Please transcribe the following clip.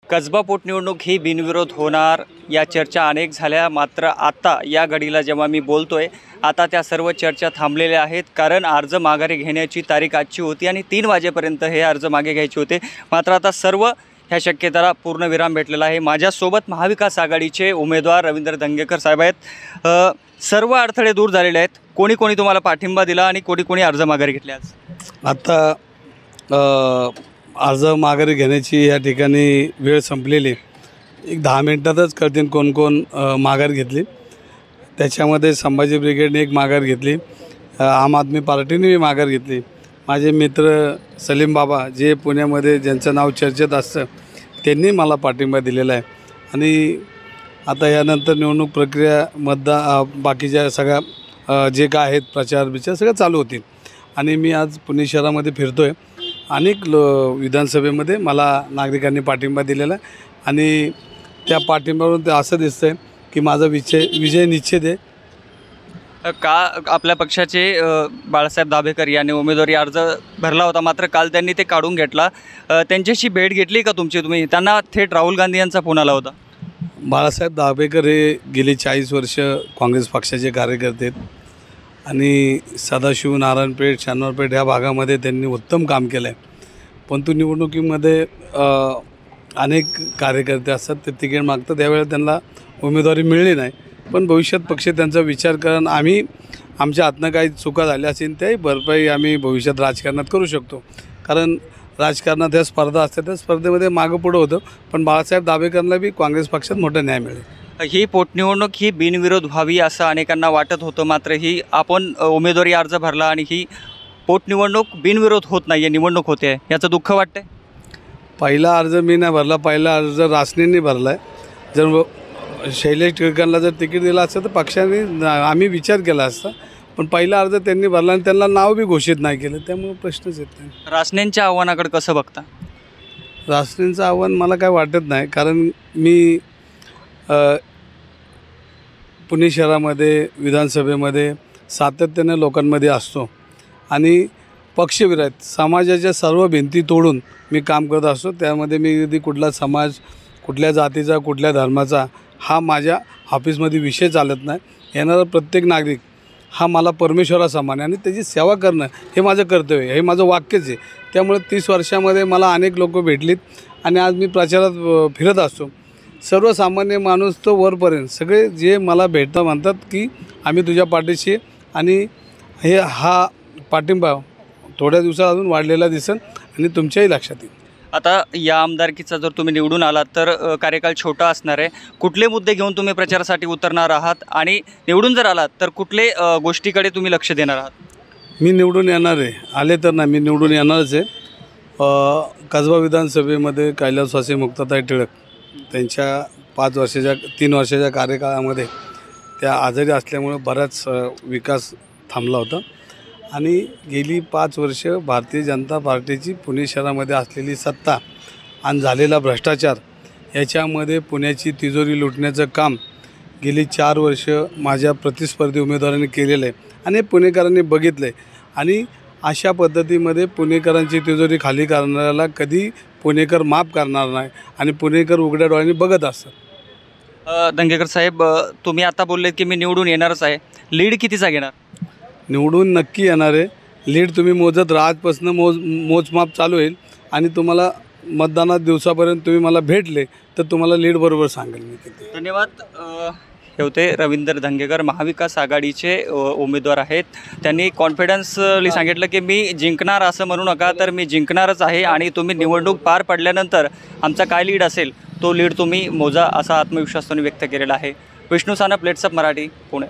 कसबा पोटनिवडणूक ही बिनविरोध होणार या चर्चा अनेक झाल्या, मात्र आता या घडीला जेव्हा मी बोलतोय आता त्या सर्व चर्चा थांबलेल्या आहेत, कारण अर्ज माघारी घेण्याची तारीख आजची होती आणि 3 वाजेपर्यंत हे अर्ज मागे घ्यायचे होते. मात्र आता सर्व ह्या शक्यतेला पूर्णविराम भेटलेला आहे. माझ्यासोबत महाविकास आघाडीचे उमेदवार रवींद्र धंगेकर साहेब आहेत. सर्व अडथळे दूर झालेले आहेत. कोणी कोणी तुम्हाला पाठिंबा दिला आणि कोणी कोणी अर्ज माघारी घेतले? आज आता अर्ज माघारी घेण्याची या ठिकाणी वेळ संपलेली, एक 10 मिनिटातच कळतील कोण कोण माघार घेतली. त्याच्यामध्ये संभाजी ब्रिगेडने एक माघार घेतली, आम आदमी पार्टीने बी माघार घेतली. माझे मित्र सलीम बाबा जे पुण्यामध्ये ज्यांचं नाव चर्चेत असतं त्यांनी मला पाठिंबा दिलेला आहे. आणि आता यानंतर निवडणूक प्रक्रिया बाकीच्या सगळ्या जे काय आहेत प्रचार बिचार सगळं चालू होतील. आणि मी आज पुणे शहरामध्ये फिरतो आहे. अनेक विधानसभेमध्ये मला नागरिकांनी पाठिंबा दिलेला आहे आणि त्या पाठिंब्यावरून ते असं दिसतं आहे की माझा विजय निश्चित आहे. का आपल्या पक्षाचे बाळासाहेब दाभेकर यांनी उमेदवारी अर्ज भरला होता, मात्र काल त्यांनी ते काढून घेतला. त्यांच्याशी भेट घेतली का तुमची? तुम्ही त्यांना थेट राहुल गांधी यांचा फोन आला होता? बाळासाहेब दाभेकर हे गेली 40 वर्ष काँग्रेस पक्षाचे कार्यकर्ते आहेत आणि सदाशिव, नारायणपेठ, शनिवारपेठ ह्या भागामध्ये त्यांनी उत्तम काम केलं आहे. परंतु निवडणुकीमध्ये अनेक कार्यकर्ते असतात, ते तिकीट मागतात. त्यावेळेला त्यांना उमेदवारी मिळली नाही. पण भविष्यात पक्ष त्यांचा विचार करून आम्ही आमच्या हातनं काही चुका झाल्या असेल त्याही भरपाई आम्ही भविष्यात राजकारणात करू शकतो. कारण राजकारणात ह्या स्पर्धा असतात, त्या स्पर्धेमध्ये मागं पुढं होतं. पण बाळासाहेब दाभेकरांना बी काँग्रेस पक्षात मोठा न्याय मिळेल. ही पोटनिवडणूक ही बिनविरोध व्हावी असं अनेकांना वाटत होतं, मात्र ही आपण उमेदवारी अर्ज भरला आणि ही पोटनिवडणूक बिनविरोध होत नाही आहे, निवडणूक होते आहे, याचं दुःख वाटतंय? पहिला अर्ज मी नाही भरला, पहिला अर्ज रासनेंनी भरला आहे. जर शैलेश टिळकांना जर तिकीट दिलं असतं तर पक्षाने आम्ही विचार केला असता. पण पहिला अर्ज त्यांनी भरला आणि त्यांना नाव बी घोषित नाही केलं, त्यामुळे प्रश्नच येत नाही. रासनेंच्या आव्हानाकडे कसं बघता? रासनेंचं आव्हान मला काय वाटत नाही, कारण मी पुणे शहरामध्ये विधानसभेमध्ये सातत्याने लोकांमध्ये असतो आणि पक्षविरहित समाजाच्या सर्व भिंती तोडून मी काम करत असतो. त्यामध्ये मी कधी कुठला समाज, कुठल्या जातीचा, कुठल्या धर्माचा हा माझ्या ऑफिसमध्ये विषय चालत नाही. येणारा प्रत्येक नागरिक हा मला परमेश्वरासमान आहे आणि त्याची सेवा करणं हे माझं कर्तव्य आहे, हे माझं वाक्यच आहे. त्यामुळे 30 वर्षामध्ये मला अनेक लोक भेटलीत आणि आज मी प्रचारात फिरत असतो. सर्वसामान्य माणूस तो वरपर्यंत सगळे जे मला भेटता म्हणतात की आम्ही तुझ्या पाठीशी, आणि हा पाठिंबा थोड्या दिवसात अजून वाढलेला दिसेल आणि तुमच्याही लक्षात येईल. आता या आमदारकीचा जर तुम्ही निवडून आलात तर कार्यकाळ छोटा असणार आहे. कुठले मुद्दे घेऊन तुम्ही प्रचारासाठी उतरणार आहात आणि निवडून जर आलात तर कुठले गोष्टीकडे तुम्ही लक्ष देणार आहात? मी निवडून येणार आहे, आले तर नाही, मी निवडून येणारच आहे. कसबा विधानसभेमध्ये कैलासवासी मुक्ताताई टिळक त्यांच्या 3 वर्षाच्या कार्यकाळामध्ये त्या आजारी असल्यामुळे बराच विकास थांबला होता आणि गेली 5 वर्ष भारतीय जनता पार्टीची पुणे शहरामध्ये असलेली सत्ता आणि झालेला भ्रष्टाचार याच्यामध्ये पुण्याची तिजोरी लुटण्याचं काम गेली 4 वर्ष माझ्या प्रतिस्पर्धी उमेदवारांनी केलेलं आहे आणि पुणेकरांनी बघितलं आहे. आणि अशा पद्धतीमध्ये पुणेकरांची तिजोरी खाली करणाऱ्याला कधी पुणेकर माफ करणार नाही आणि पुणेकर उघड्या डोळ्यांनी बघत असतात. धंगेकर साहेब, तुम्ही आता बोललेत की मी निवडून येणारच आहे. लीड कितीचा घेणार? निवडून नक्की येणार आहे. लीड तुम्ही मोजत राहा, आजपासून मोजमाप चालू होईल आणि तुम्हाला मतदानात दिवसापर्यंत तुम्ही मला भेटले तर तुम्हाला लीड बरोबर सांगेल मी किती. धन्यवाद. हे होते रवींद्र धंगेकर, महाविकास आघाडीचे उमेदवार आहेत. त्यांनी कॉन्फिडन्सली सांगितलं की मी जिंकणार असं म्हणू नका, तर मी जिंकणारच आहे आणि तुम्ही निवडणूक पार पडल्यानंतर आमचा काय लीड असेल तो लीड तुम्ही मोजा, असा आत्मविश्वास त्यांनी व्यक्त केलेला आहे. Vishnu Sanap, plates of Marathi, Pune.